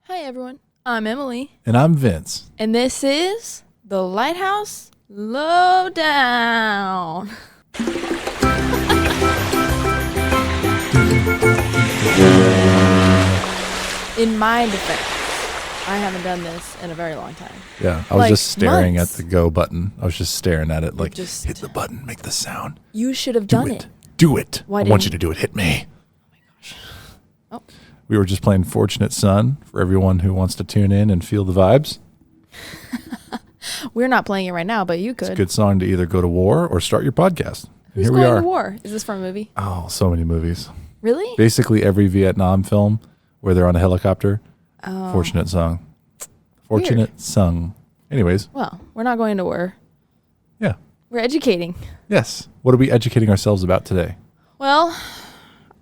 Hi everyone, I'm Emily. And I'm Vince. And this is the Lighthouse Lowdown. In my defense, I haven't done this in a very long time. Yeah, I was just staring months. at the go button. I was just staring at it like, just hit the button, make the sound. You should have done it. Do it. Why I want didn't you to do it. Hit me. Oh my gosh. Oh. We were just playing Fortunate Son for everyone who wants to tune in and feel the vibes. We're not playing it right now, but you could. It's a good song to either go to war or start your podcast. Who's Here going we are. to war? Is this from a movie? Oh, so many movies. Really? Basically every Vietnam film where they're on a helicopter. Oh. Fortunate song. Fortunate Weird. song. Anyways. Well, we're not going to war. Yeah. We're educating. Yes. What are we educating ourselves about today? Well,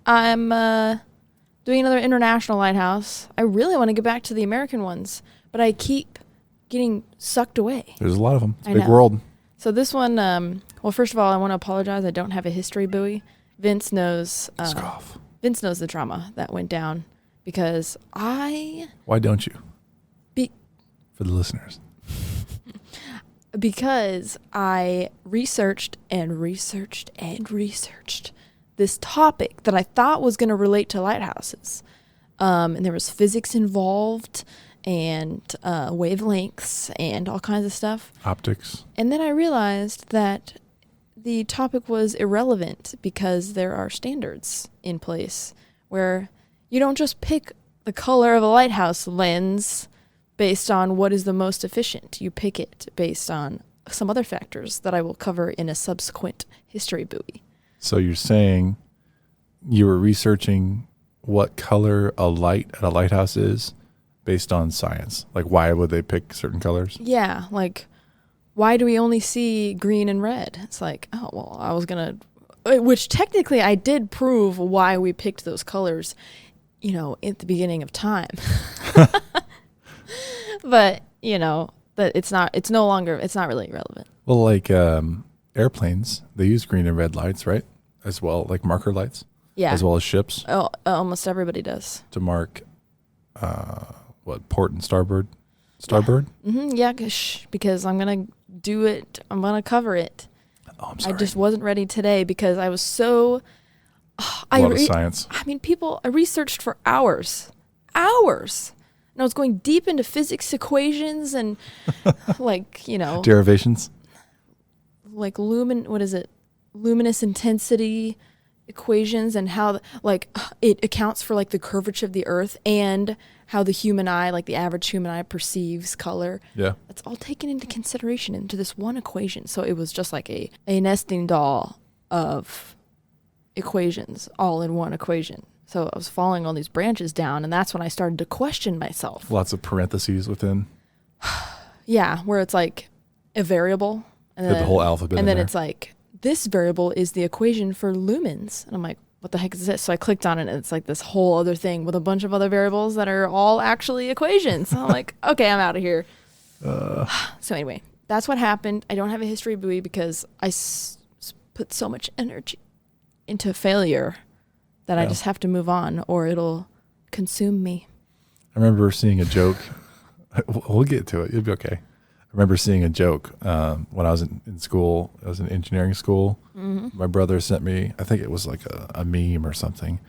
I'm doing another international lighthouse. I really want to get back to the American ones, but I keep getting sucked away. There's a lot of them. It's a I big know. world. So this one, well, first of all, I want to apologize. I don't have a history buoy. Vince knows. Scoff. Vince knows the drama that went down because Why don't you? For the listeners. Because I researched and researched and researched this topic that I thought was going to relate to lighthouses. And there was physics involved and wavelengths and all kinds of stuff. Optics. And then I realized that the topic was irrelevant because there are standards in place where you don't just pick the color of a lighthouse lens based on what is the most efficient. You pick it based on some other factors that I will cover in a subsequent history buoy. So you're saying you were researching what color a light at a lighthouse is based on science? Like why would they pick certain colors? Yeah, like why do we only see green and red? It's like, oh, well, I was going to, which technically I did prove why we picked those colors, you know, at the beginning of time. But, you know, that it's not really relevant. Well, like airplanes, they use green and red lights, right? As well, like marker lights. Yeah. As well as ships Oh, almost everybody does. to mark port and starboard. Starboard? Yeah, because I'm going to do it. I'm going to cover it. Oh, I'm sorry. I just wasn't ready today because I was so... a lot of science. I mean, I researched for hours. And I was going deep into physics equations and like, you know, Derivations. like luminous intensity equations and how it accounts for like the curvature of the earth and how the human eye, like the average human eye perceives color. Yeah. That's all taken into consideration into this one equation. So it was just like a nesting doll of equations all in one equation. So I was following all these branches down, and that's when I started to question myself. Lots of parentheses within. Yeah, where it's like a variable. And Put the whole alphabet And in then there. it's like, this variable is the equation for lumens. And I'm like, what the heck is this? So I clicked on it, and it's like this whole other thing with a bunch of other variables that are all actually equations. So I'm like, okay, I'm out of here. So anyway, that's what happened. I don't have a history buoy because I put so much energy into failure that I just have to move on or it'll consume me. I remember seeing a joke. We'll get to it. You'll be okay. I remember seeing a joke when I was in school. I was in engineering school. Mm-hmm. My brother sent me, I think it was like a meme or something,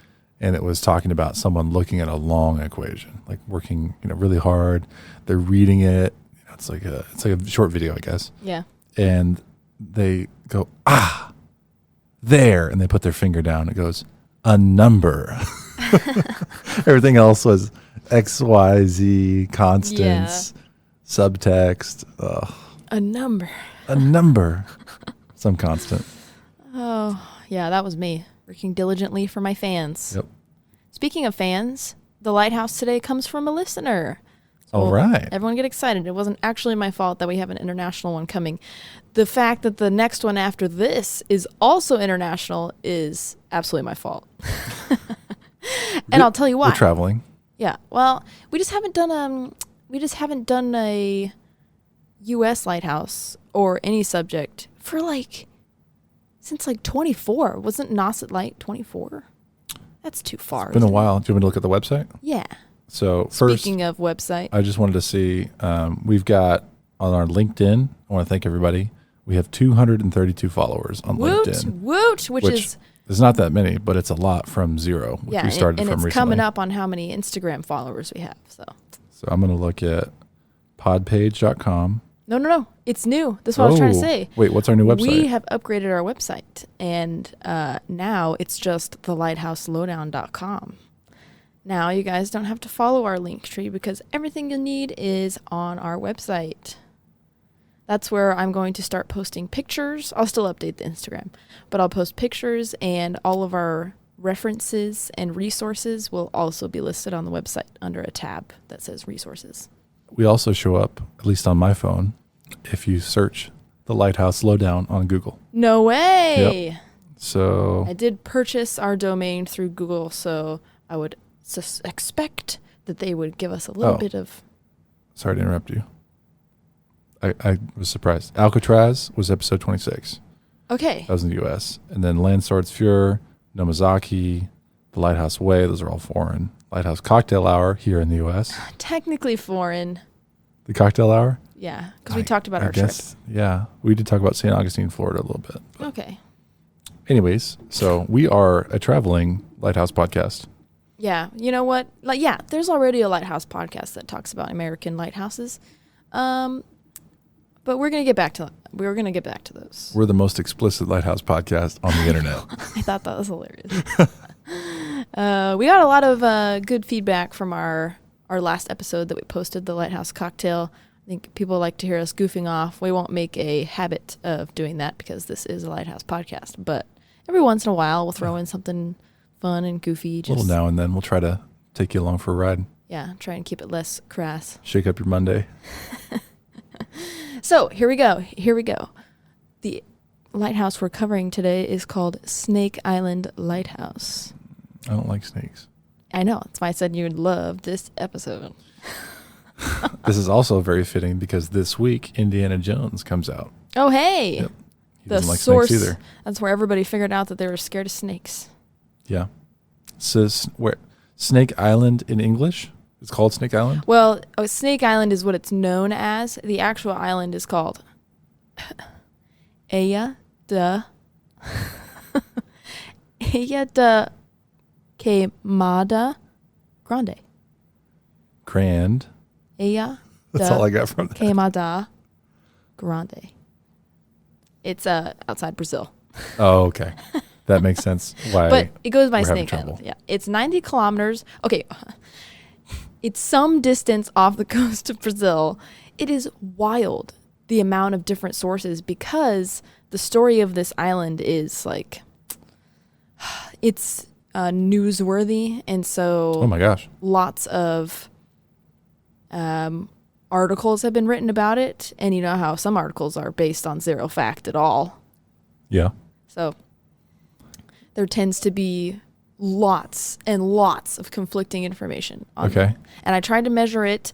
and it was talking about someone looking at a long equation, like working, really hard. They're reading it. It's like a short video, I guess. Yeah. And they go, there, and they put their finger down. It goes, a number. Everything else was X, Y, Z, constants, subtext. A number. A number. Some constant. Oh, yeah, that was me working diligently for my fans. Yep. Speaking of fans, the Lighthouse today comes from a listener. All right. Everyone get excited. It wasn't actually my fault that we have an international one coming. The fact that the next one after this is also international is absolutely my fault. And I'll tell you why. We're traveling. Yeah. Well, we just haven't done a US lighthouse or any subject for since 24. Wasn't Nauset Light 24? That's too far. It's been a while. Do you want me to look at the website? Yeah. So first, Speaking of website, I just wanted to see, we've got on our LinkedIn, I want to thank everybody. We have 232 followers on LinkedIn. Woot, which is it's not that many, but it's a lot from zero, which we started and from it's recently. coming up on how many Instagram followers we have. So I'm going to look at podpage.com. No. It's new. That's what I was trying to say. Wait, what's our new website? We have upgraded our website, and now it's just thelighthouse.lowdown.com. Now you guys don't have to follow our link tree because everything you need is on our website. That's where I'm going to start posting pictures. I'll still update the Instagram, but I'll post pictures, and all of our references and resources will also be listed on the website under a tab that says resources. We also show up, at least on my phone, if you search the Lighthouse Lowdown on Google. No way. Yep. So I did purchase our domain through Google, so I would expect that they would give us a little bit of... Sorry to interrupt you. I was surprised. Alcatraz was episode 26. Okay. That was in the U.S. And then Landsword's Fuhrer, Nomazaki, The Lighthouse Way, those are all foreign. Lighthouse Cocktail Hour here in the U.S. Technically foreign. The Cocktail Hour? Yeah, because we talked about our trip. Yeah, we did talk about St. Augustine, Florida a little bit. Okay. Anyways, so we are a traveling Lighthouse podcast. Yeah, you know what? There's already a Lighthouse podcast that talks about American lighthouses. But we're gonna get back to those. We're the most explicit Lighthouse podcast on the internet. I thought that was hilarious. We got a lot of good feedback from our last episode that we posted, the Lighthouse Cocktail. I think people like to hear us goofing off. We won't make a habit of doing that because this is a Lighthouse podcast. But every once in a while, we'll throw in something fun and goofy. A little now and then. We'll try to take you along for a ride. Yeah, try and keep it less crass. Shake up your Monday. So here we go. The lighthouse we're covering today is called Snake Island Lighthouse. I don't like snakes. I know. That's why I said you would love this episode. This is also very fitting because this week Indiana Jones comes out. Oh, hey. Yep. He The doesn't like source, snakes either. That's where everybody figured out that they were scared of snakes. Yeah. So where Snake Island in English? It's called Snake Island? Well, Snake Island is what it's known as. The actual island is called Aya de Queimada Grande. Grand. Aya That's all I got from that. Queimada Grande. It's outside Brazil. Oh, okay. That makes sense. Why? But it goes by we're having Snake trouble. Island. Yeah. It's 90 kilometers. Okay. It's some distance off the coast of Brazil. It is wild, the amount of different sources, because the story of this island is like, it's newsworthy. And so Oh my gosh. lots of articles have been written about it. And you know how some articles are based on zero fact at all. Yeah. So there tends to be lots and lots of conflicting information. Okay. And I tried to measure it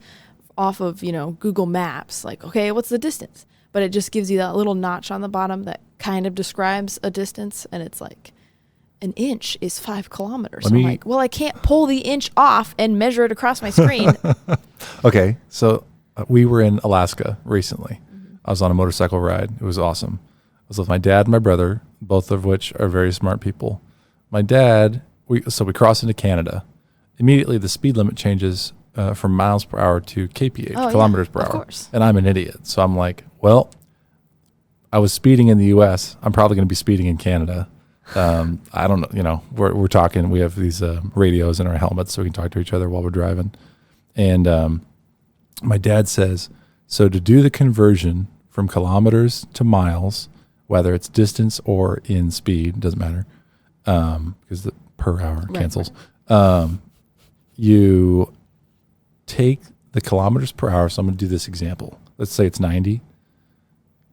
off of, Google Maps. Like, okay, what's the distance? But it just gives you that little notch on the bottom that kind of describes a distance. And it's like, an inch is 5 kilometers. I'm like, well, I can't pull the inch off and measure it across my screen. Okay. So we were in Alaska recently. Mm-hmm. I was on a motorcycle ride. It was awesome. I was with my dad and my brother, both of which are very smart people. My dad, we cross into Canada. Immediately, the speed limit changes from miles per hour to kph, kilometers per hour. Of course. And I'm an idiot. So I'm like, well, I was speeding in the U.S. I'm probably going to be speeding in Canada. I don't know. We're talking. We have these radios in our helmets so we can talk to each other while we're driving. And my dad says, so to do the conversion from kilometers to miles, whether it's distance or in speed, doesn't matter, because the per hour cancels. Right. You take the kilometers per hour. So I'm going to do this example. Let's say it's 90.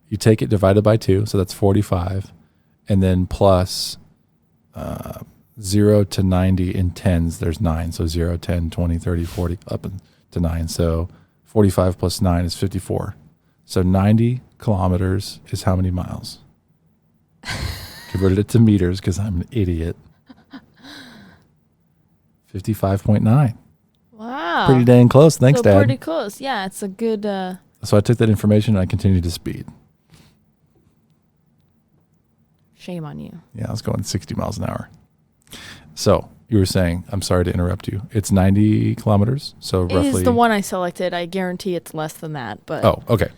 You take it divided by 2, so that's 45, and then plus 0 to 90 in tens, there's 9. So 0, 10, 20, 30, 40, up to 9. So 45 plus 9 is 54. So 90 kilometers is how many miles? Converted it to meters because I'm an idiot. 55.9. Wow. Pretty dang close. Thanks, so Dad. pretty close. Yeah, it's a good... So I took that information and I continued to speed. Shame on you. Yeah, I was going 60 miles an hour. So you were saying, I'm sorry to interrupt you. It's 90 kilometers. So roughly. It is the one I selected. I guarantee it's less than that. But Oh, okay.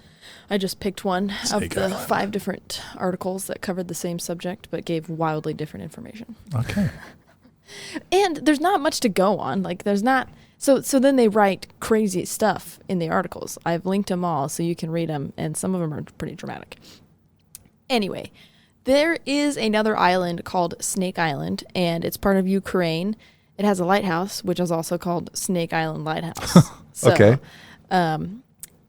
I just picked one Snake of the Island. 5 different articles that covered the same subject but gave wildly different information. Okay. And there's not much to go on. Like there's not. So then they write crazy stuff in the articles. I've linked them all so you can read them, and some of them are pretty dramatic. Anyway. There is another island called Snake Island, and it's part of Ukraine. It has a lighthouse, which is also called Snake Island Lighthouse. So, Okay.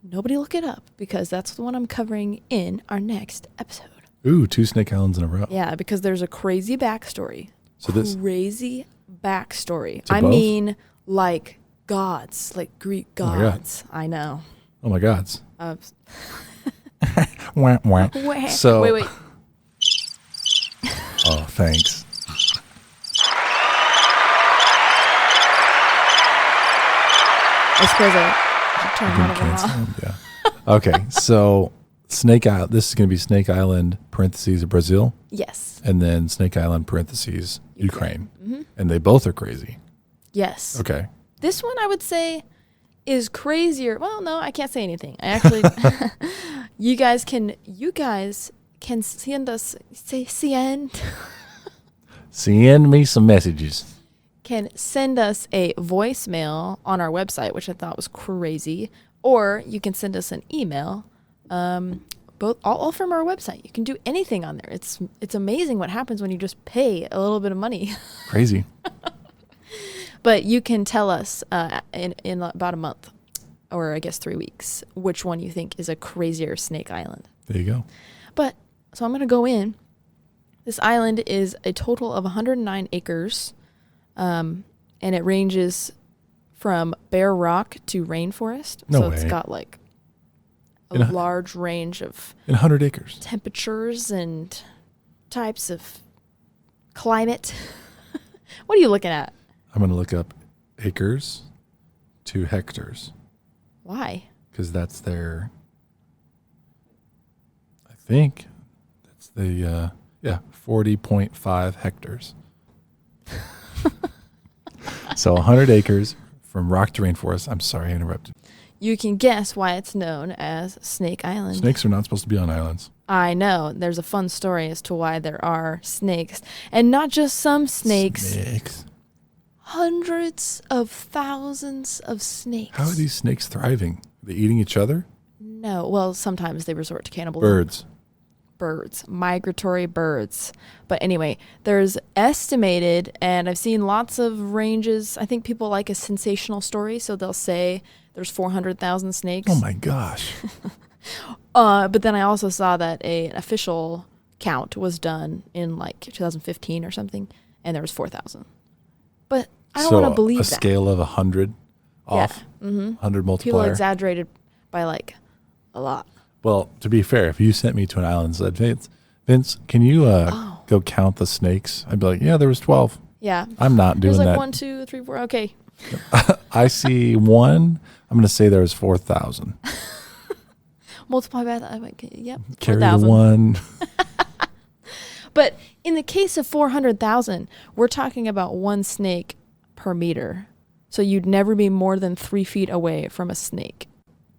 Nobody look it up, because that's the one I'm covering in our next episode. Ooh, 2 Snake Islands in a row. Yeah, because there's a crazy backstory. So this Crazy backstory. To I both? mean, like gods, like Greek Oh my God. gods. I know. Oh my gods. Uh, Wah, wah. So wait. Oh, thanks. I suppose I should turn Didn't one of them cancel off. them, yeah. Okay, so Snake Island. This is going to be Snake Island parentheses Brazil, Yes. and then Snake Island parentheses Ukraine, Mm-hmm. and they both are crazy. Yes. Okay. This one I would say is crazier. Well, no, I can't say anything. I actually, you guys can send us, Send me some messages. can send us a voicemail on our website, which I thought was crazy, or you can send us an email, both all from our website. You can do anything on there. It's amazing what happens when you just pay a little bit of money. Crazy. But you can tell us in about a month, or I guess 3 weeks, which one you think is a crazier Snake Island. There you go. But, so I'm going to go in. This island is a total of 109 acres, and it ranges from bare rock to rainforest. No so it's way. got like a In a- large range of In 100 acres. temperatures and types of climate. What are you looking at? I'm going to look up acres to hectares Why? because that's their, I think that's the, 40.5 hectares. So 100 acres from rock to rainforest. I'm sorry I interrupted. You can guess why it's known as Snake Island. Snakes are not supposed to be on islands. I know. There's a fun story as to why there are snakes. And not just some snakes. Snakes. Hundreds of thousands of snakes. How are these snakes thriving? Are they eating each other? No. Well, sometimes they resort to cannibalism. Birds. Birds. Migratory birds. But anyway, there's estimated, and I've seen lots of ranges. I think people like a sensational story, so they'll say there's 400,000 snakes. Oh my gosh. But then I also saw that an official count was done in like 2015 or something, and there was 4,000. But I don't want to believe a that. scale of 100 off, 100 multiplier. People exaggerated by like a lot. Well, to be fair, if you sent me to an island and said, Vince, can you go count the snakes? I'd be like, yeah, there was 12. Yeah. I'm not doing There's like that. 1, 2, 3, 4. Okay. I see one. I'm going to say there was 4,000. Multiply by that. I'm like, yep. Carry the 4,000. one. But in the case of 400,000, we're talking about one snake per meter. So you'd never be more than 3 feet away from a snake.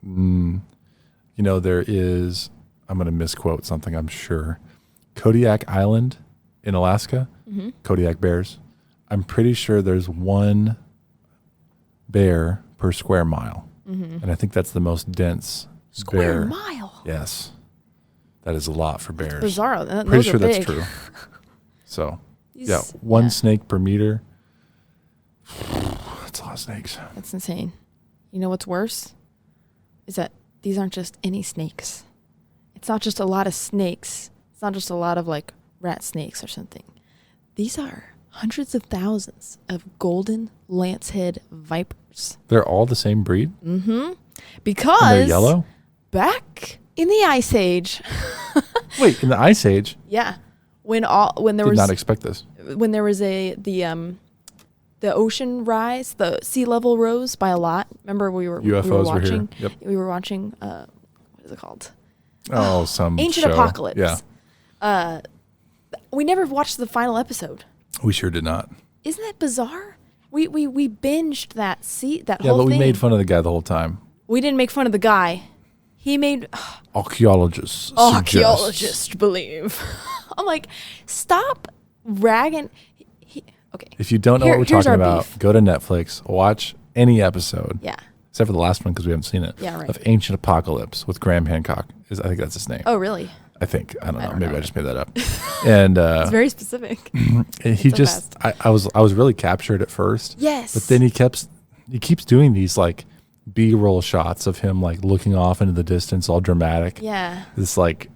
You know, there is, I'm going to misquote something, I'm sure. Kodiak Island in Alaska, Kodiak bears. I'm pretty sure there's one bear per square mile. And I think that's the most dense Square bear. mile. Yes. That is a lot for bears. Bizarro. Those Pretty are sure that's big. true. So, These- yeah, one yeah. snake per meter. That's a lot of snakes. That's insane. You know what's worse? Is that these aren't just any snakes. It's not just a lot of snakes. It's not just a lot of like rat snakes or something. These are hundreds of thousands of golden lancehead vipers. They're all the same breed? Because And they're yellow? back in the Ice Age, Wait, in the Ice Age? yeah, when there Did was not expect this. when there was the the ocean rise, the sea level rose by a lot. Remember we were were watching. here. Yep. We were watching. What is it called? Some Ancient show. Apocalypse. Yeah. We never watched the final episode. We sure did not. Isn't that bizarre? We binged that whole thing. Yeah, but we made fun of the guy the whole time. We didn't make fun of the guy. He made Archaeologists believe. I'm like, stop ragging. Okay. If you don't know what we're talking about, beef. go to Netflix, watch any episode. Yeah. Except for the last one because we haven't seen it. Yeah, right. Of Ancient Apocalypse with Graham Hancock. I think that's his name. Oh, really? I think. I don't know. Maybe I just made that up. And it's very specific. He just I was really captured at first. Yes. But then he keeps doing these like B-roll shots of him like looking off into the distance, all dramatic. Yeah. It's like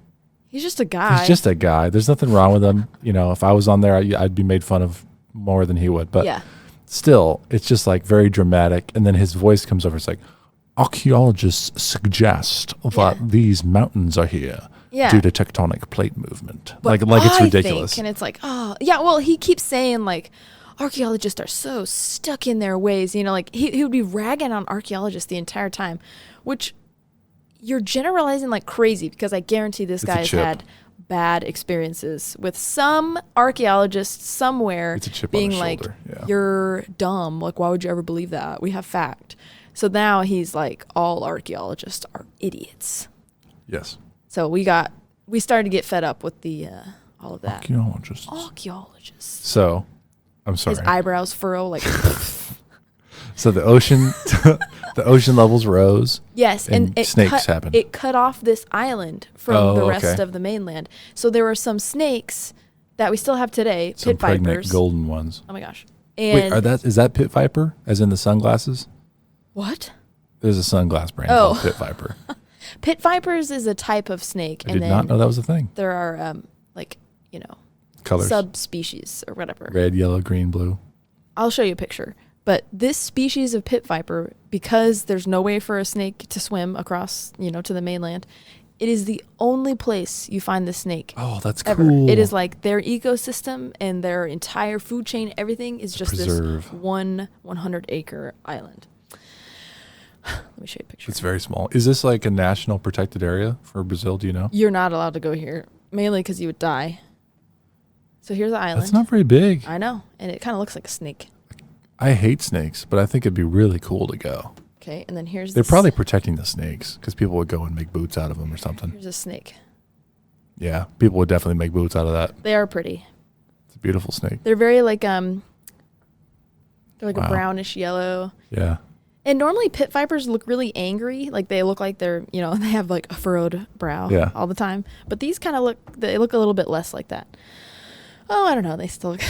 he's just a guy. He's just a guy. There's nothing wrong with him. You know, if I was on there, I'd be made fun of more than he would. But yeah. Still, it's just like very dramatic. And then his voice comes over. It's like, archaeologists suggest that these mountains are here due to tectonic plate movement. But like it's ridiculous. And it's like, oh, yeah, well, he keeps saying like, archaeologists are so stuck in their ways. You know, like he would be ragging on archaeologists the entire time, which you're generalizing like crazy because I guarantee this guy's had bad experiences with some archaeologist somewhere being like, you're dumb. Like, why would you ever believe that? We have fact. So now he's like, all archaeologists are idiots. Yes. So we started to get fed up with the all of that. Archaeologists. So, I'm sorry. His eyebrows furrow like. So the ocean levels rose. Yes, and snakes happened. It cut off this island from the rest of the mainland. So there were some snakes that we still have today, some pit vipers, pregnant golden ones. Oh my gosh! And wait, is that pit viper? As in the sunglasses? What? There's a sunglass brand called pit viper. Pit vipers is a type of snake. I did not know that was a thing. There are colors, subspecies or whatever. Red, yellow, green, blue. I'll show you a picture. But this species of pit viper, because there's no way for a snake to swim across, to the mainland, it is the only place you find the snake. Oh, that's ever. Cool. It is like their ecosystem and their entire food chain, everything is just this 100-acre island. Let me show you a picture. It's very small. Is this like a national protected area for Brazil? Do you know? You're not allowed to go here, mainly because you would die. So here's the island. It's not very big. I know, and it kind of looks like a snake. I hate snakes, but I think it'd be really cool to go. Okay, and then here's They're probably protecting the snakes because people would go and make boots out of them or something. Here's a snake. Yeah, people would definitely make boots out of that. They are pretty. It's a beautiful snake. They're very they're like a brownish yellow. Yeah. And normally pit vipers look really angry. Like they look like they're, they have like a furrowed brow all the time. But these kind of they look a little bit less like that. Oh, I don't know. They still look.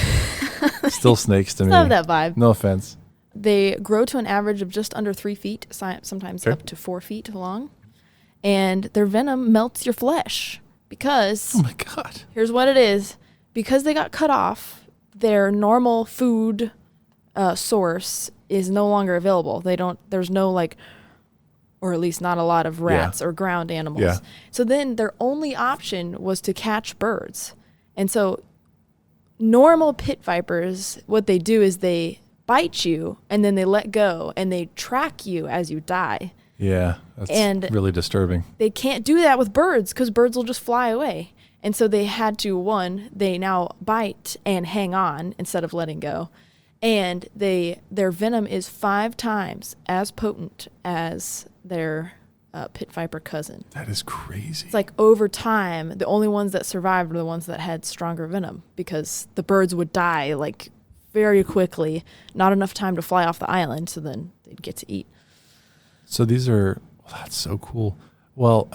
Still snakes to me. Still have that vibe. No offense. They grow to an average of just under 3 feet, sometimes up to 4 feet long. And their venom melts your flesh because. Oh my God. Here's what it is. Because they got cut off, their normal food source is no longer available. There's no or at least not a lot of rats or ground animals. Yeah. So then their only option was to catch birds. And so normal pit vipers, what they do is they bite you and then they let go and they track you as you die. Yeah, that's really disturbing. They can't do that with birds because birds will just fly away. And so they had to, they now bite and hang on instead of letting go. And their venom is 5 times as potent as their pit viper cousin. That is crazy. It's like over time, the only ones that survived were the ones that had stronger venom because the birds would die very quickly, not enough time to fly off the island, so then they'd get to eat. So that's so cool. Well,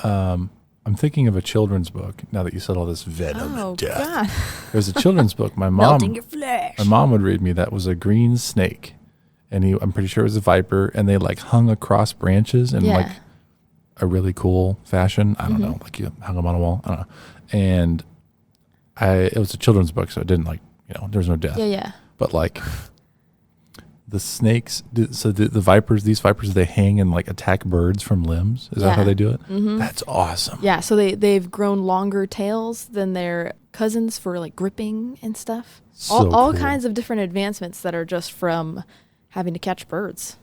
I'm thinking of a children's book now that you said all this venom and death. God. There's a children's book Melting your flesh. My mom would read me that was a green snake, and I'm pretty sure it was a viper, and they hung across branches and a really cool fashion. I don't know, you hung them on a wall. I don't know. And it was a children's book, so it didn't there was no death. Yeah. But the snakes, so the vipers, these vipers, they hang and attack birds from limbs. Is that how they do it? Mm-hmm. That's awesome. Yeah, so they've grown longer tails than their cousins for like gripping and stuff. So all cool. kinds of different advancements that are just from having to catch birds.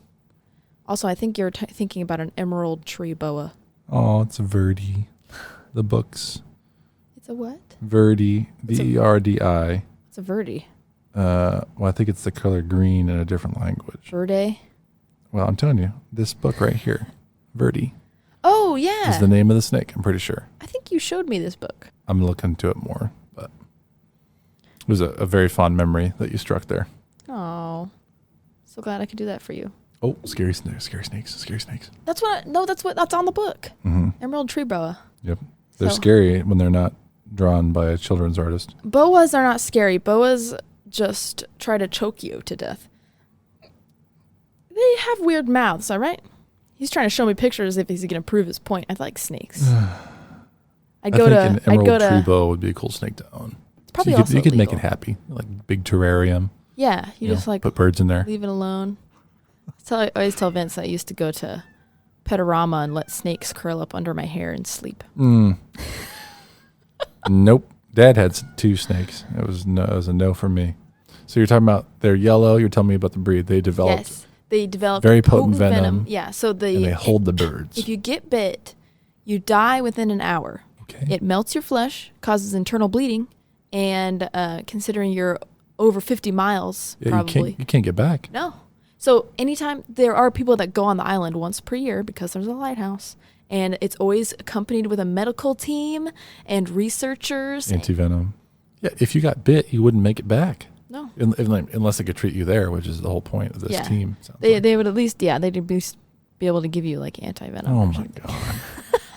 Also, I think you're thinking about an emerald tree boa. Oh, it's a Verdi. The books. It's a what? Verdi. Verdi. It's a Verdi. Well, I think it's the color green in a different language. Verde. Well, I'm telling you, this book right here, Verdi, Oh, yeah. is the name of the snake. I'm pretty sure. I think you showed me this book. I'm looking into it more, but it was a very fond memory that you struck there. Oh, so glad I could do that for you. Oh, scary snakes. That's that's on the book. Mm-hmm. Emerald tree boa. Yep. They're So- scary when they're not drawn by a children's artist. Boas are not scary. Boas just try to choke you to death. They have weird mouths, all right? He's trying to show me pictures if he's going to prove his point. I like snakes. I think an emerald tree boa would be a cool snake to own. It's probably So also you could make legal. it happy, like big terrarium. Yeah, you just like put birds in there. leave it alone. I always tell Vince I used to go to Petorama and let snakes curl up under my hair and sleep. Nope. Dad had 2 snakes. It was a no from me. So you're talking about they're yellow. You're telling me about the breed. They developed Yes, they develop very potent venom. Yeah, so and they hold the birds. if you get bit, you die within an hour. Okay. It melts your flesh, causes internal bleeding, and considering you're over 50 miles, Yeah, probably. you can't get back. No. So anytime there are people that go on the island once per year because there's a lighthouse, and it's always accompanied with a medical team and researchers. Anti-venom. Yeah, if you got bit, you wouldn't make it back. No. Unless they could treat you there, which is the whole point of this Yeah. team. They would at least, they'd at least be able to give you like anti-venom. Oh or my something. God.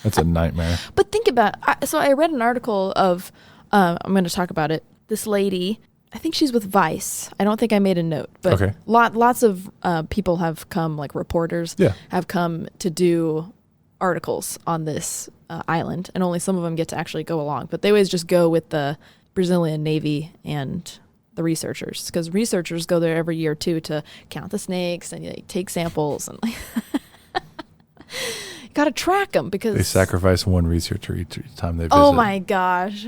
That's a nightmare. But think about so I read an article of I'm going to talk about it. This lady, I think she's with Vice. I don't think I made a note, but Okay. lots of people have come, like reporters, Yeah. have come to do articles on this island, and only some of them get to actually go along. But they always just go with the Brazilian Navy and the researchers, because researchers go there every year too to count the snakes and take samples and like. Got to track them because They sacrifice one researcher each time they visit. oh my gosh.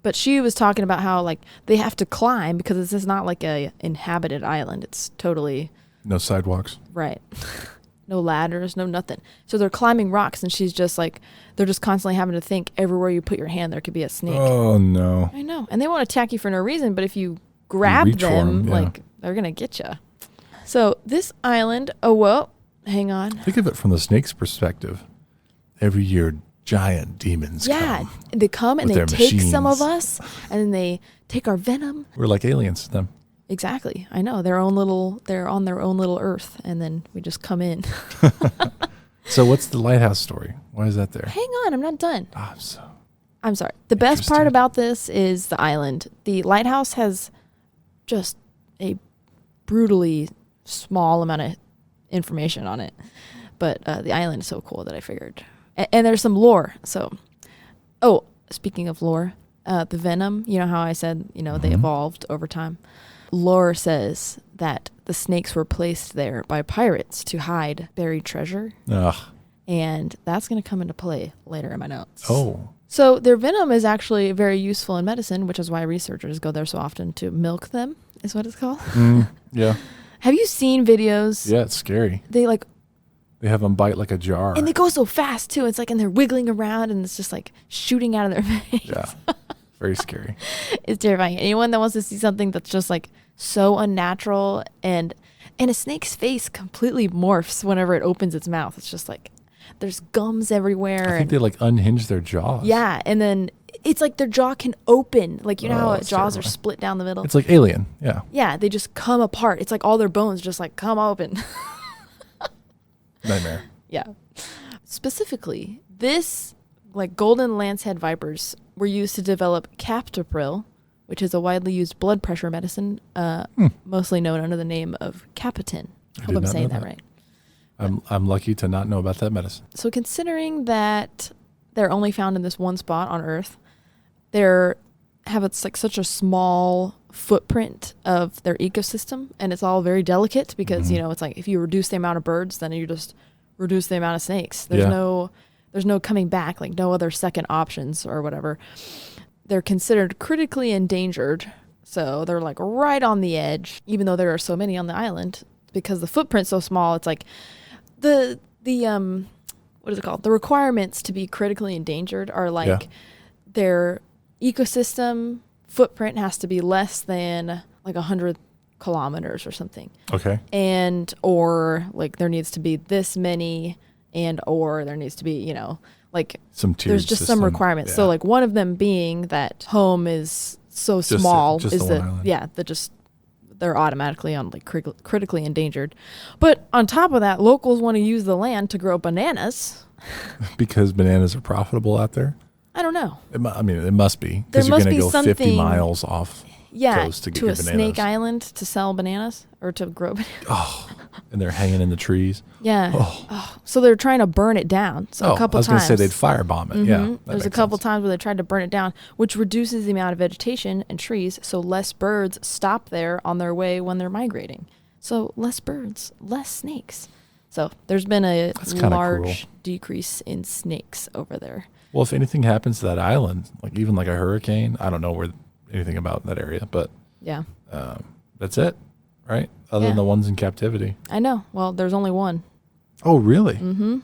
But she was talking about how like they have to climb because this is not like a inhabited island. It's totally No sidewalks. right. No ladders, no nothing. So they're climbing rocks, and she's just like, they're just constantly having to think everywhere you put your hand there could be a snake. Oh no. I know. And they won't attack you for no reason, but if you grab reach for them, 'em, yeah. like they're going to get you. So this island, oh well, hang on. Think of it from the snake's perspective. Every year, giant demons Yeah, come. they come and with they their take some of machines. us, and then they take our venom. We're like aliens to them. Exactly. I know. They're on their own little earth, and then we just come in. So what's the lighthouse story? Why is that there? Hang on, I'm not done. Oh, I'm sorry. The best part Interesting. about this is the island. The lighthouse has just a brutally small amount of information on it, but the island is so cool that I figured. And there's some lore. So, speaking of lore, the venom, you know how I said, they evolved over time. Lore says that the snakes were placed there by pirates to hide buried treasure. Ugh. And that's going to come into play later in my notes. Oh. So their venom is actually very useful in medicine, which is why researchers go there so often to milk them, is what it's called. Yeah. Have you seen videos? Yeah, it's scary. They They have them bite like a jar. and they go so fast too. It's like, and they're wiggling around, and it's just like shooting out of their face. Yeah. Very scary. It's terrifying. Anyone that wants to see something that's just like so unnatural, and a snake's face completely morphs whenever it opens its mouth. It's just like there's gums everywhere. I think they like unhinge their jaws. yeah, and then it's like their jaw can open. Like, you know how that's jaws are terrifying. split down the middle? It's like Alien. Yeah. Yeah, they just come apart. It's like all their bones just like come open. Nightmare. Yeah. Specifically, this like golden lancehead vipers were used to develop captopril, which is a widely used blood pressure medicine, mostly known under the name of Capitan. I Hope did I'm not saying know that that. right. I'm lucky to not know about that medicine. So considering that they're only found in this one spot on Earth, it's like such a small footprint of their ecosystem, and it's all very delicate because it's like if you reduce the amount of birds, then you just reduce the amount of snakes. There's no coming back, like no other second options or whatever. they're considered critically endangered. So they're like right on the edge, even though there are so many on the island, because the footprint's so small. It's like the what is it called? The requirements to be critically endangered are like their ecosystem footprint has to be less than like 100 kilometers or something. Okay. And or like there needs to be this many, and or there needs to be, you know, like some there's just some requirements. Yeah. So like one of them being that home is so small is that they're automatically on like critically endangered. But on top of that, locals want to use the land to grow bananas. Because bananas are profitable out there? I don't know. It must be. Because you're going to go 50 miles off coast to get your bananas. Snake Island to sell bananas or to grow bananas. Oh, and they're hanging in the trees. Yeah. Oh. So they're trying to burn it down. So a couple times. I was going to say they'd firebomb it. Mm-hmm. Yeah. There's a couple times where they tried to burn it down, which reduces the amount of vegetation and trees, so less birds stop there on their way when they're migrating. So less birds, less snakes. So there's been a large decrease in snakes over there. Well, if anything happens to that island, like even like a hurricane, I don't know anything about that area, but yeah, that's it, right? Other than the ones in captivity. I know. Well, there's only one. Oh, really? Mm-hmm.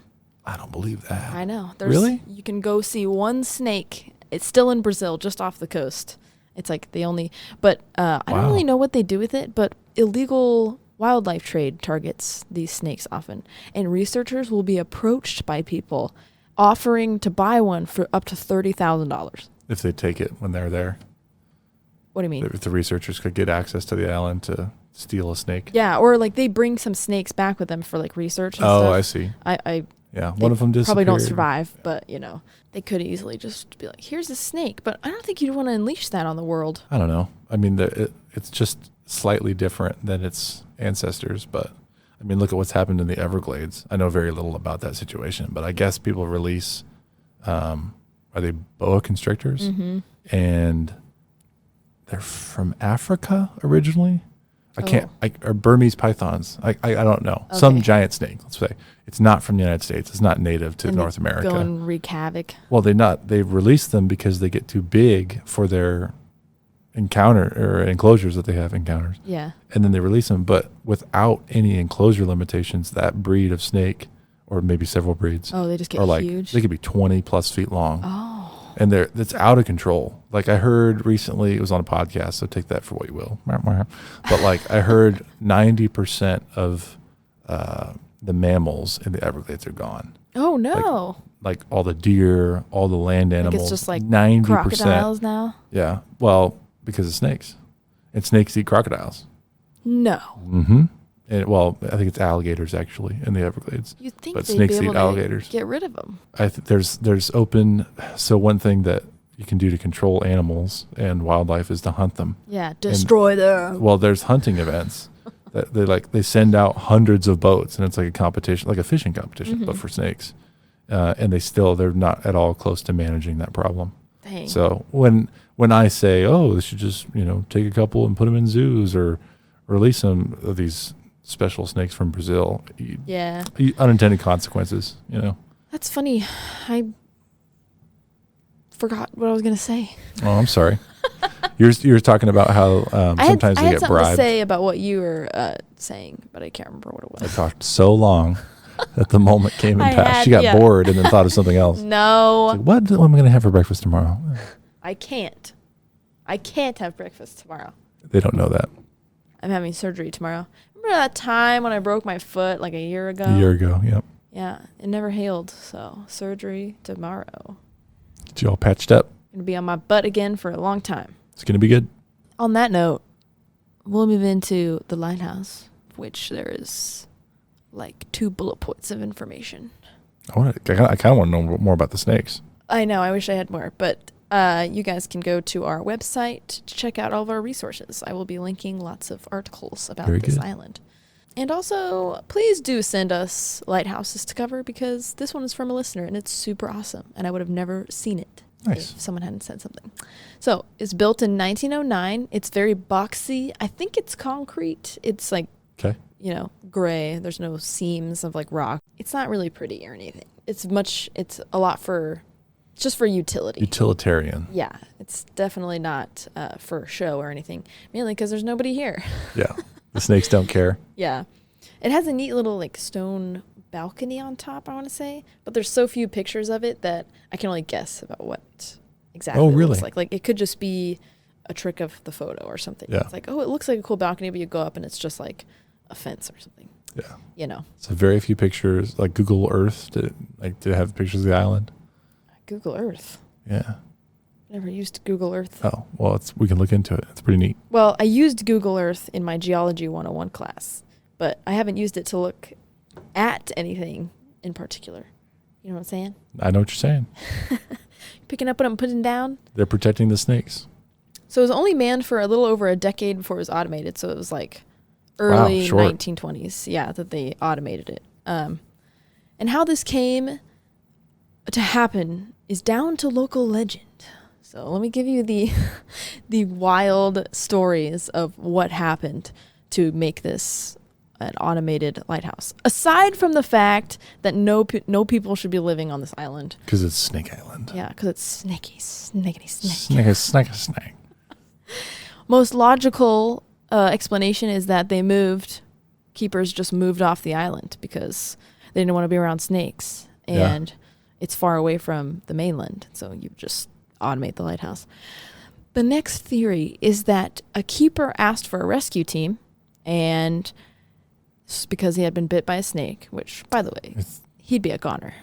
I don't believe that. I know. Really? You can go see one snake. It's still in Brazil, just off the coast. It's like the only, but I don't really know what they do with it, but illegal wildlife trade targets these snakes often. And researchers will be approached by people offering to buy one for up to $30,000. If they take it when they're there. What do you mean? If the researchers could get access to the island to steal a snake. Yeah, or like they bring some snakes back with them for like research and stuff. Oh, I see. One of them disappeared. Probably don't survive, but you know, they could easily just be like, here's a snake. But I don't think you'd want to unleash that on the world. I don't know. I mean, it's just slightly different than its ancestors, but I mean, look at what's happened in the Everglades. I know very little about that situation, but I guess people release, are they boa constrictors? Mm-hmm. And they're from Africa originally. Or Burmese pythons. I don't know. Okay. Some giant snake, let's say. It's not from the United States. It's not native to North America. Go and wreak havoc. Well, they release them because they get too big for their enclosures that they have encounters. Yeah. And then they release them, but without any enclosure limitations, that breed of snake, or maybe several breeds. Oh, they just get huge. They could be 20 plus feet long. Oh. And that's out of control. Like I heard recently, it was on a podcast, so take that for what you will. But like I heard 90% of the mammals in the Everglades are gone. Oh no. Like all the deer, all the land animals. Like it's just like 90%. Crocodiles now? Yeah. Well, because of snakes. And snakes eat crocodiles. No. Mm-hmm. And I think it's alligators actually in the Everglades. You'd think but they'd snakes be able eat alligators. To get rid of them. I think there's open. So one thing that you can do to control animals and wildlife is to hunt them. Yeah, destroy them. Well, there's hunting events that they send out hundreds of boats, and it's like a competition, like a fishing competition, but for snakes. And they're not at all close to managing that problem. Dang. So when I say, oh, they should just take a couple and put them in zoos or release some of these special snakes from Brazil. Unintended consequences, That's funny. I forgot what I was going to say. Oh, I'm sorry. You're talking about how sometimes they get bribed. I had something to say about what you were saying, but I can't remember what it was. I talked so long that the moment came and passed. She got bored and then thought of something else. No. Like, what am I going to have for breakfast tomorrow? I can't have breakfast tomorrow. They don't know that. I'm having surgery tomorrow. Remember that time when I broke my foot like a year ago? A year ago, yep. Yeah, it never healed, so surgery tomorrow. Get you all patched up. Going to be on my butt again for a long time. It's going to be good. On that note, we'll move into the Lighthouse, which there is like 2 bullet points of information. I kind of want to know more about the snakes. I know. I wish I had more, but you guys can go to our website to check out all of our resources. I will be linking lots of articles about this island. And also, please do send us lighthouses to cover, because this one is from a listener and it's super awesome. And I would have never seen it if someone hadn't said something. So it's built in 1909. It's very boxy. I think it's concrete. It's like, gray. There's no seams of like rock. It's not really pretty or anything. It's a lot for It's just for utility. Utilitarian. Yeah, it's definitely not for show or anything. Mainly because there's nobody here. Yeah, the snakes don't care. Yeah, it has a neat little like stone balcony on top, I want to say, but there's so few pictures of it that I can only guess about what exactly it looks like. Like it could just be a trick of the photo or something. Yeah. It's like, oh, it looks like a cool balcony, but you go up and it's just like a fence or something. Yeah. You know. So very few pictures, like Google Earth, to have pictures of the island. Google Earth. Yeah. Never used Google Earth. Oh, well, we can look into it. It's pretty neat. Well, I used Google Earth in my Geology 101 class, but I haven't used it to look at anything in particular. You know what I'm saying? I know what you're saying. Picking up what I'm putting down? They're protecting the snakes. So it was only manned for a little over a decade before it was automated, so it was like early 1920s, that they automated it. And how this came to happen is down to local legend. So let me give you the wild stories of what happened to make this an automated lighthouse. Aside from the fact that no people should be living on this island. Because it's Snake Island. Yeah, because it's snaky. Snake. Most logical explanation is that keepers just moved off the island because they didn't want to be around snakes. And it's far away from the mainland, so you just automate the lighthouse. The next theory is that a keeper asked for a rescue team, and because he had been bit by a snake, which, by the way, he'd be a goner.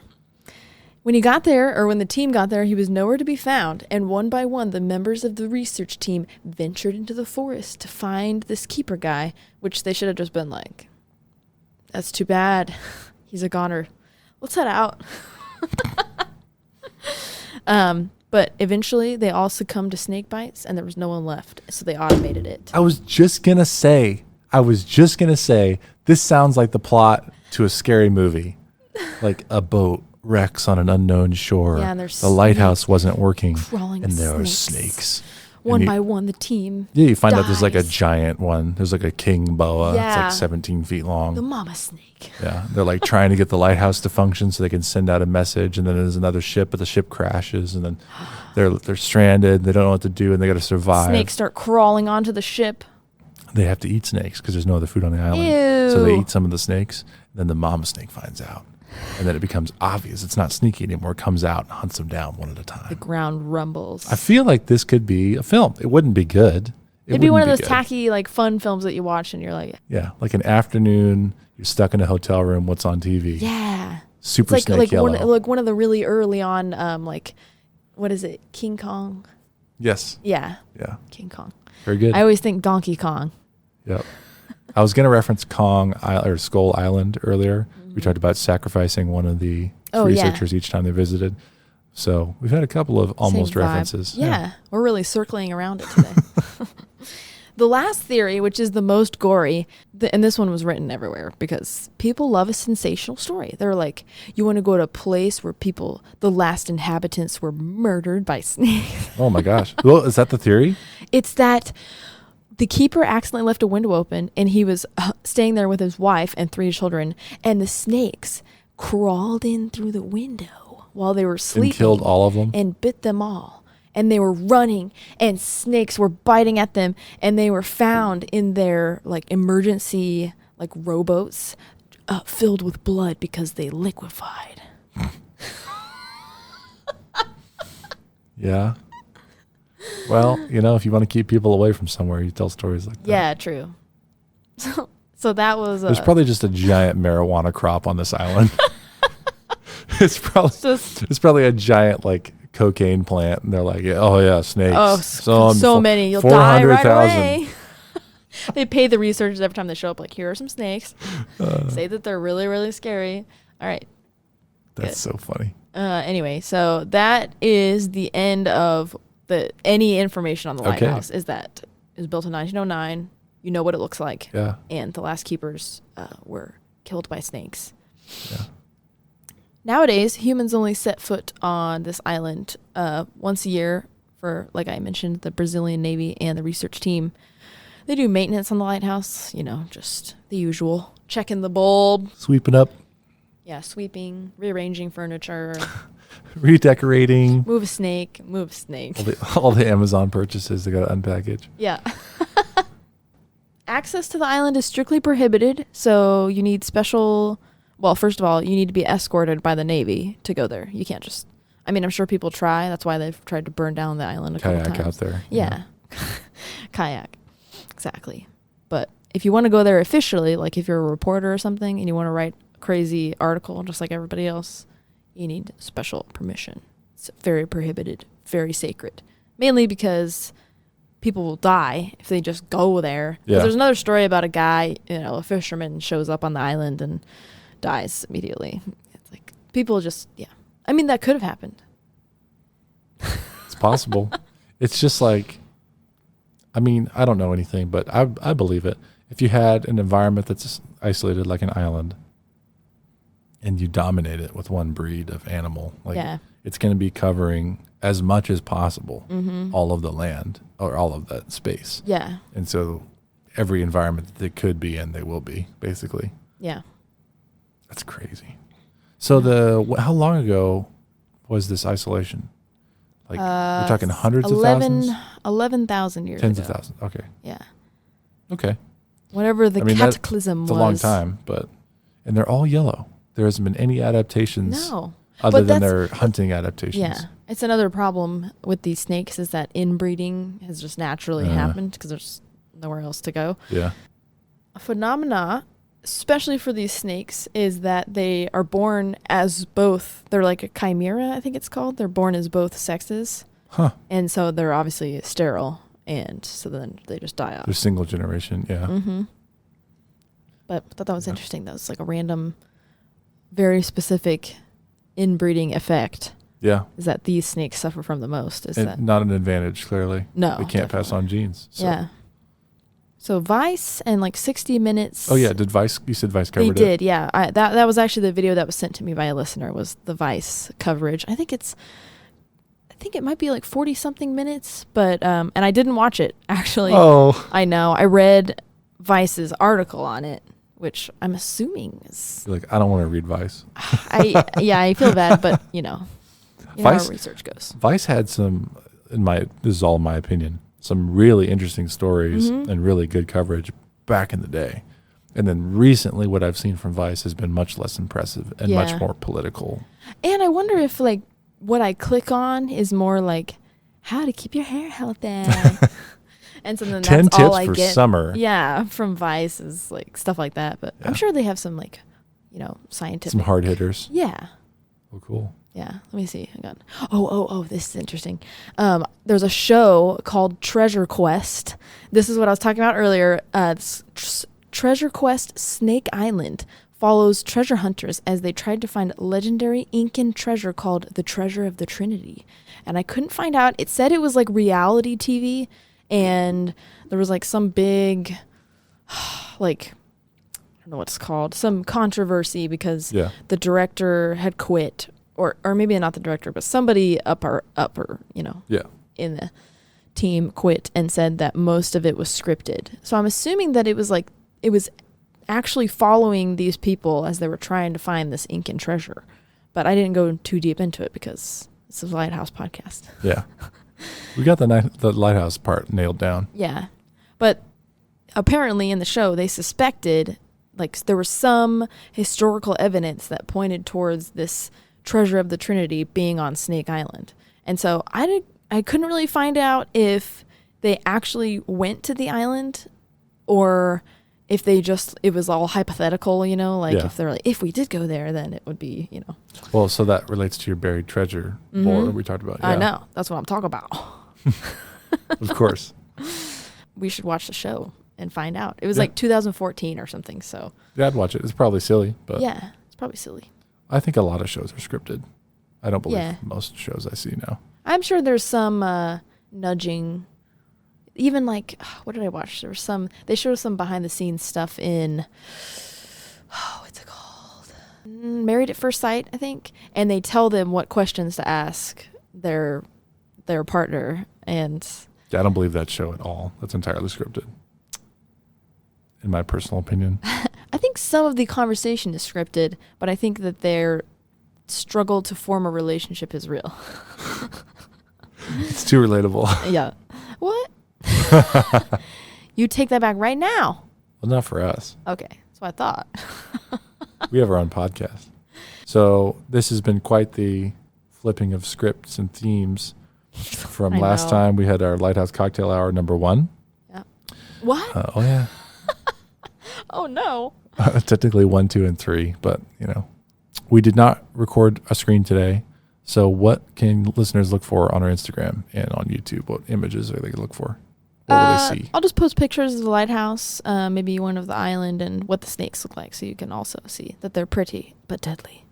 When the team got there, he was nowhere to be found, and one by one, the members of the research team ventured into the forest to find this keeper guy, which they should have just been like, that's too bad. He's a goner. Let's head out. But eventually, they all succumbed to snake bites, and there was no one left, so they automated it. I was just going to say, this sounds like the plot to a scary movie. Like a boat wrecks on an unknown shore. Yeah, and there's the lighthouse wasn't working, and there are snakes. One by one, the team you find dies. out there's like a giant one. There's like a king boa. Yeah. It's like 17 feet long. The mama snake. Yeah, they're like trying to get the lighthouse to function so they can send out a message, and then there's another ship, but the ship crashes, and then they're stranded. They don't know what to do, and they got to survive. Snakes start crawling onto the ship. They have to eat snakes because there's no other food on the island. Ew. So they eat some of the snakes. And then the mama snake finds out. And then it becomes obvious. It's not sneaky anymore. It comes out and hunts them down one at a time. The ground rumbles. I feel like this could be a film. It wouldn't be good. It'd be one of those tacky, like, fun films that you watch and you're like... Yeah, like an afternoon, you're stuck in a hotel room, what's on TV? Yeah. Super it's Snake Yellow. One of the really early on, what is it? King Kong? Yes. Yeah. Yeah. King Kong. Very good. I always think Donkey Kong. Yep. I was going to reference Skull Island earlier. We talked about sacrificing one of the researchers each time they visited. So we've had a couple of almost references. Yeah. We're really circling around it today. The last theory, which is the most gory, and this one was written everywhere because people love a sensational story. They're like, you want to go to a place where the last inhabitants were murdered by snakes. Oh my gosh. Well, is that the theory? It's that the keeper accidentally left a window open, and he was staying there with his wife and 3 children, and the snakes crawled in through the window while they were sleeping. And killed all of them? And bit them all. And they were running, and snakes were biting at them, and they were found in their like emergency like rowboats filled with blood because they liquefied. Yeah. Well, if you want to keep people away from somewhere, you tell stories like that. Yeah, true. So that was... There's probably just a giant marijuana crop on this island. It's probably a giant, like, cocaine plant, and they're like, snakes. Oh, so many. You'll die right away. They pay the researchers every time they show up, like, here are some snakes. Say that they're really, really scary. All right. That's so funny. Anyway, so that is the end of any information on the lighthouse. Is that it was built in 1909. You know what it looks like. Yeah. And the last keepers were killed by snakes. Yeah. Nowadays, humans only set foot on this island once a year for, like I mentioned, the Brazilian Navy and the research team. They do maintenance on the lighthouse, just the usual. Checking the bulb. Sweeping up. Yeah, sweeping, rearranging furniture, Redecorating. move a snake. All the Amazon purchases they got to unpackage. Yeah. Access to the island is strictly prohibited, so you need special... Well, first of all, you need to be escorted by the Navy to go there. You can't just... I mean, I'm sure people try. That's why they've tried to burn down the island a couple times. Kayak out there. Yeah. Kayak. Exactly. But if you want to go there officially, like if you're a reporter or something and you want to write a crazy article just like everybody else, you need special permission. It's very prohibited, very sacred. Mainly because people will die if they just go there. Yeah. There's another story about a guy, a fisherman shows up on the island and dies immediately. It's like people just, I mean, that could have happened. It's possible. It's just like, I mean, I don't know anything, but I believe it. If you had an environment that's isolated like an island and you dominate it with one breed of animal, it's going to be covering as much as possible all of the land or all of that space. Yeah. And so every environment that they could be in, they will be, basically. Yeah. That's crazy. So how long ago was this isolation? Like we're talking hundreds of thousands? 11,000 years Tens ago. of thousands. Okay. Yeah. Okay. Whatever the cataclysm was. It's a long time, and they're all yellow. There hasn't been any adaptations other than their hunting adaptations. Yeah. It's another problem with these snakes is that inbreeding has just naturally happened because there's nowhere else to go. Yeah. A phenomena, especially for these snakes, is that they are born as both. They're like a chimera, I think it's called. They're born as both sexes. Huh. And so they're obviously sterile. And so then they just die off. They're single generation, yeah. Mm-hmm. But I thought that was interesting. That was like a random, very specific inbreeding effect. Yeah. Is that these snakes suffer from the most. Not an advantage, clearly. No. They can't pass on genes. So. Yeah. So Vice and like 60 Minutes. Oh, yeah. You said Vice covered it? They did, yeah. That was actually the video that was sent to me by a listener, was the Vice coverage. I think it might be like 40-something minutes, but and I didn't watch it, actually. Oh. I know. I read Vice's article on it, which I'm assuming is... You're like, I don't want to read Vice. I feel bad, but Vice, how research goes. Vice had some, this is all my opinion, some really interesting stories and really good coverage back in the day. And then recently what I've seen from Vice has been much less impressive and much more political. And I wonder if like what I click on is more like how to keep your hair healthy. And so then 10 that's tips all I for get. Summer. Yeah, from Vice is like stuff like that. But I'm sure they have some like, scientific. Some hard hitters. Yeah. Oh, cool. Yeah. Let me see. Hang on. Oh, this is interesting. There's a show called Treasure Quest. This is what I was talking about earlier. Treasure Quest Snake Island follows treasure hunters as they tried to find legendary Incan treasure called the Treasure of the Trinity. And I couldn't find out. It said it was like reality TV, and there was like some big, like, I don't know what it's called, some controversy because the director had quit, or maybe not the director, but somebody upper, in the team quit and said that most of it was scripted. So I'm assuming that it was actually following these people as they were trying to find this Incan treasure. But I didn't go too deep into it because it's a Lighthouse podcast. Yeah. We got the Lighthouse part nailed down. Yeah. But apparently in the show, they suspected, like, there was some historical evidence that pointed towards this Treasure of the Trinity being on Snake Island. And so I couldn't really find out if they actually went to the island or if it was all hypothetical, if they're like, if we did go there, then it would be, Well, so that relates to your buried treasure lore we talked about. Yeah. I know. That's what I'm talking about. Of course. We should watch the show and find out. It was like 2014 or something, so. Yeah, I'd watch it. It's probably silly, but. Yeah, it's probably silly. I think a lot of shows are scripted. I don't believe most shows I see now. I'm sure there's some nudging. Even like, what did I watch? They showed some behind the scenes stuff in, what's it called? Married at First Sight, I think. And they tell them what questions to ask their partner. And I don't believe that show at all. That's entirely scripted, in my personal opinion. I think some of the conversation is scripted, but I think that their struggle to form a relationship is real. It's too relatable. Yeah. What? You take that back right now. Well, not for us. Okay. That's what I thought. We have our own podcast. So this has been quite the flipping of scripts and themes from last time. We had our Lighthouse Cocktail Hour #1. Yeah. What? Oh, yeah. Oh, no. Technically 1, 2, and 3, but, we did not record a screen today. So what can listeners look for on our Instagram and on YouTube? What images are they going to look for? What will they see? I'll just post pictures of the lighthouse, maybe one of the island, and what the snakes look like, so you can also see that they're pretty but deadly.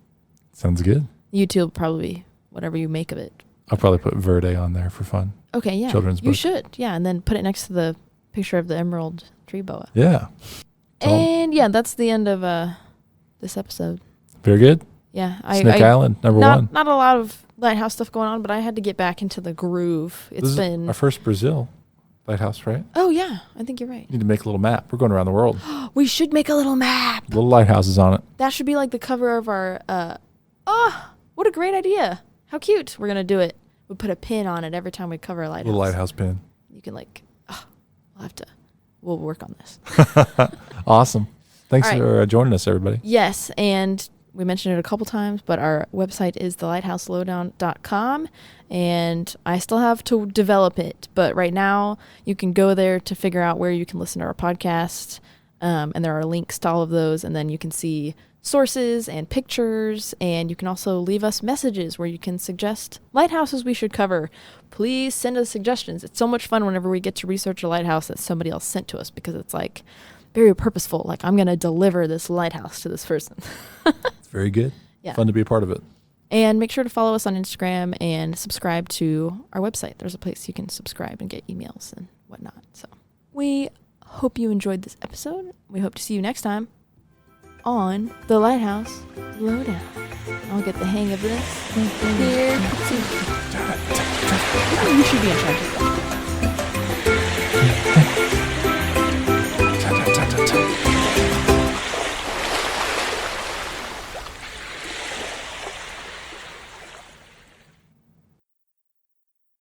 Sounds good. YouTube probably whatever you make of it. I'll probably put Verde on there for fun. Okay, yeah. Children's book. You should, yeah, and then put it next to the picture of the emerald tree boa. Yeah. And yeah, that's the end of this episode. Very good. Yeah, Snake Island, #1. Not a lot of lighthouse stuff going on, but I had to get back into the groove. This is our first Brazil lighthouse, right? Oh yeah, I think you're right. Need to make a little map. We're going around the world. We should make a little map. Little lighthouses on it. That should be like the cover of our. What a great idea! How cute! We're gonna do it. We put a pin on it every time we cover a lighthouse. Little lighthouse pin. You can we'll work on this. Awesome. Thanks All right. for joining us, everybody. Yes, and we mentioned it a couple times, but our website is thelighthouselowdown.com, and I still have to develop it. But right now, you can go there to figure out where you can listen to our podcast, and there are links to all of those, and then you can see sources and pictures, and you can also leave us messages where you can suggest lighthouses we should cover. Please send us suggestions. It's so much fun whenever we get to research a lighthouse that somebody else sent to us, because it's like very purposeful. Like, I'm going to deliver this lighthouse to this person. It's very good. Yeah. Fun to be a part of it. And make sure to follow us on Instagram and subscribe to our website. There's a place you can subscribe and get emails and whatnot. So we hope you enjoyed this episode. We hope to see you next time on the Lighthouse Lowdown. I'll get the hang of this. Here. You should be in charge of that.